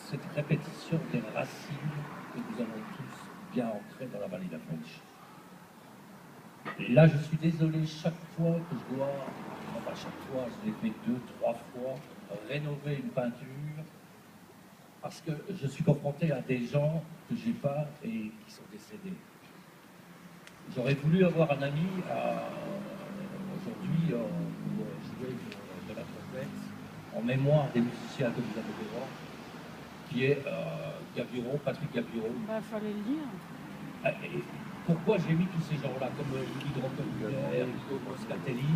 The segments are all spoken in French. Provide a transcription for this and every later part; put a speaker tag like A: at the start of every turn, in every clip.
A: cette répétition des racines que nous avons tous bien ancrées dans la vallée de la French. Et là, je suis désolé, chaque fois que je dois, enfin chaque fois, je l'ai fait 2, 3 fois, rénover une peinture, parce que je suis confronté à des gens que j'ai pas et qui sont décédés. J'aurais voulu avoir un ami aujourd'hui pour jouer de la trompette en mémoire des musiciens que vous avez devant, qui est Gaburon, Patrick Gaburon.
B: Bah, fallait le dire.
A: Et pourquoi j'ai mis tous ces gens-là, comme Guido Moscatelli, Guido Moscatelli?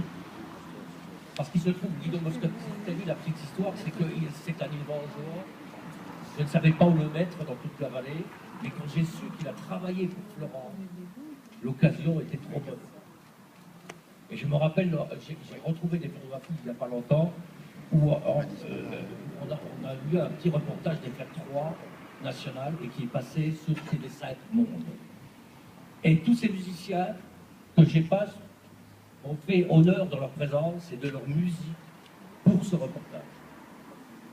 A: Parce qu'il se trouve, Guido Moscatelli, la petite histoire, c'est qu'il s'est un illuminant. Je ne savais pas où le mettre dans toute la vallée, mais quand j'ai su qu'il a travaillé pour Florent, l'occasion était trop bonne. Et je me rappelle, j'ai retrouvé des photographies il n'y a pas longtemps, où on a eu un petit reportage des Fêtes 3 nationales et qui est passé sur TV5 Monde. Et tous ces musiciens que j'ai pas ont fait honneur de leur présence et de leur musique pour ce reportage.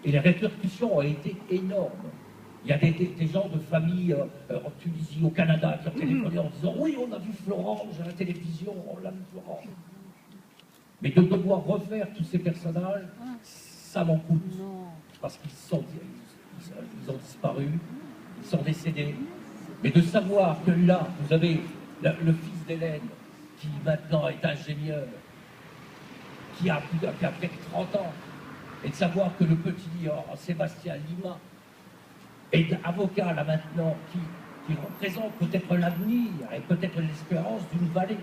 A: Et les répercussions ont été énormes. Il y a des gens de famille en Tunisie, au Canada, qui ont téléphoné en disant « Oui, on a vu Florence à la télévision, on l'a vu Florence. » Mais de devoir refaire tous ces personnages, ça m'en coûte. Parce qu'ils ont disparu, ils sont décédés. Mais de savoir que là, vous avez le fils d'Hélène, qui maintenant est ingénieur, qui a fait 30 ans, et de savoir que le petit Sébastien Lima est avocat là maintenant, qui représente peut-être l'avenir et peut-être l'espérance d'une vallée.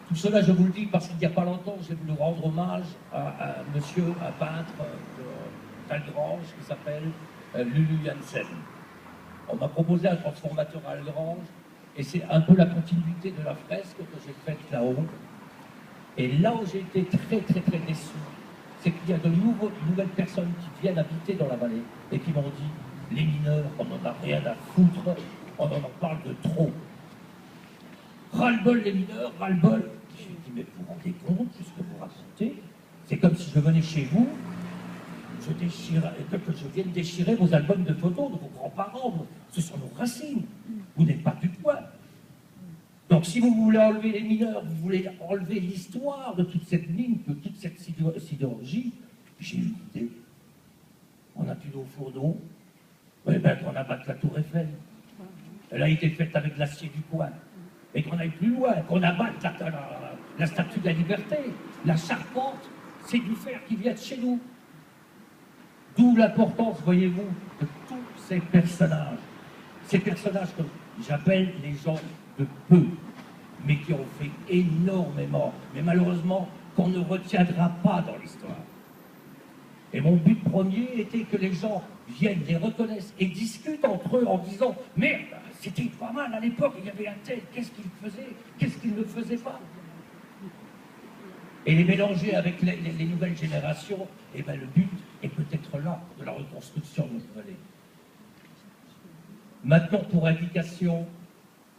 A: Tout cela, je vous le dis, parce qu'il n'y a pas longtemps, j'ai voulu rendre hommage à un monsieur, un peintre d'Algrange, qui s'appelle Lulu Janssen. On m'a proposé un transformateur à Algrange, et c'est un peu la continuité de la fresque que j'ai faite là-haut. Et là où j'ai été très déçu, c'est qu'il y a de nouvelles personnes qui viennent habiter dans la vallée et qui m'ont dit, les mineurs, on n'en a rien à foutre, on en parle de trop. Ras-le-bol les mineurs, ras-le-bol. J'ai dit, mais vous vous rendez compte de ce que vous racontez? C'est comme si je venais chez vous, que je vienne déchirer vos albums de photos de vos grands-parents. Ce sont nos racines. Vous n'êtes pas du coin. Donc si vous voulez enlever les mineurs, vous voulez enlever l'histoire de toute cette ligne, de toute cette sidérurgie, j'ai une idée. On a plus d'eau fourneau, eh bien qu'on abatte la tour Eiffel. Elle a été faite avec l'acier du coin. Et qu'on aille plus loin, qu'on abatte la statue de la liberté. La charpente, c'est du fer qui vient de chez nous. D'où l'importance, voyez-vous, de tous ces personnages. Ces personnages que j'appelle les gens de peu, mais qui ont fait énormément, mais malheureusement qu'on ne retiendra pas dans l'histoire. Et mon but premier était que les gens viennent, les reconnaissent et discutent entre eux en disant « Mais c'était pas mal à l'époque, il y avait un tel, qu'est-ce qu'il faisait, qu'est-ce qu'il ne faisait pas ?» Et les mélanger avec les nouvelles générations, et bien le but est peut-être là, de la reconstruction de notre vallée. Maintenant, pour indication,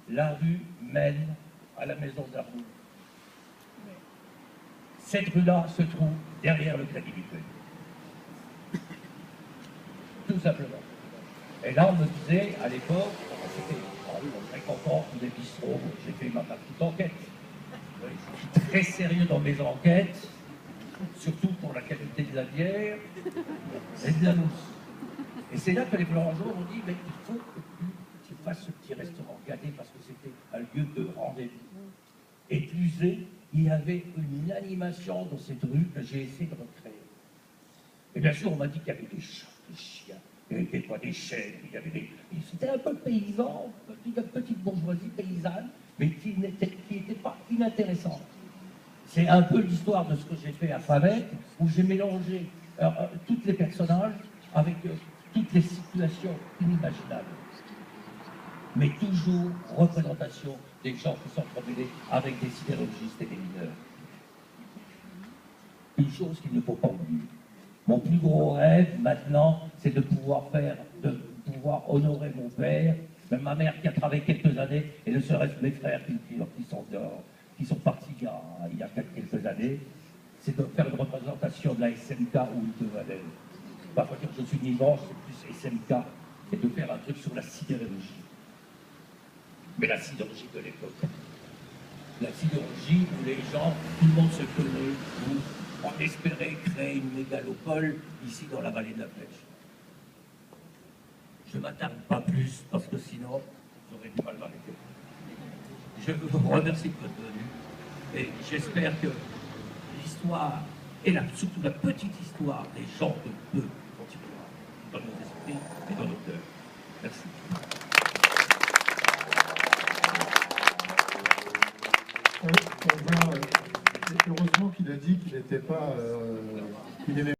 A: la rue mène à la maison de la roue. Cette rue-là se trouve derrière le Crédit Mutuel. Tout simplement. Et là, on me disait, à l'époque, c'était très content, tous les bistrots, j'ai fait ma petite enquête. Je suis très sérieux dans mes enquêtes, surtout pour la qualité de la bière et de la mousse. Et c'est là que les Florangeaux ont dit, mais il faut que tu fasses ce petit restaurant. Regardez, parce que c'était un lieu de rendez-vous. Et plus est, il y avait une animation dans cette rue que j'ai essayé de recréer. Et bien sûr, on m'a dit qu'il y avait des chats, des chiens, il n'y avait pas des chèvres, il y avait des... C'était un peu paysan, une petite bourgeoisie paysanne, mais qui n'était pas inintéressante. C'est un peu l'histoire de ce que j'ai fait à Favec, où j'ai mélangé tous les personnages avec toutes les situations inimaginables. Mais toujours représentation des gens qui sont entremêlés avec des sidérurgistes et des mineurs. Une chose qu'il ne faut pas oublier. Mon plus gros rêve maintenant, c'est de pouvoir honorer mon père, même ma mère qui a travaillé quelques années, et ne serait-ce que mes frères qui sont partis il y a quelques années, c'est de faire une représentation de la SNK ou de Valais. parfois dire je suis vivant, c'est plus SMK, et de faire un truc sur la sidérurgie. Mais la sidérurgie de l'époque. La sidérurgie où les gens, tout le monde se connaît, où on espérait créer une mégalopole ici dans la vallée de la Flèche. Je ne m'attarde pas plus parce que sinon, j'aurais du mal m'arrêter. Je vous remercie de votre venue et j'espère que l'histoire et surtout la petite histoire des gens de peu continuera dans nos esprits et dans nos cœurs. Merci.
C: On va, heureusement qu'il a dit qu'il n'était pas, qu'il aimait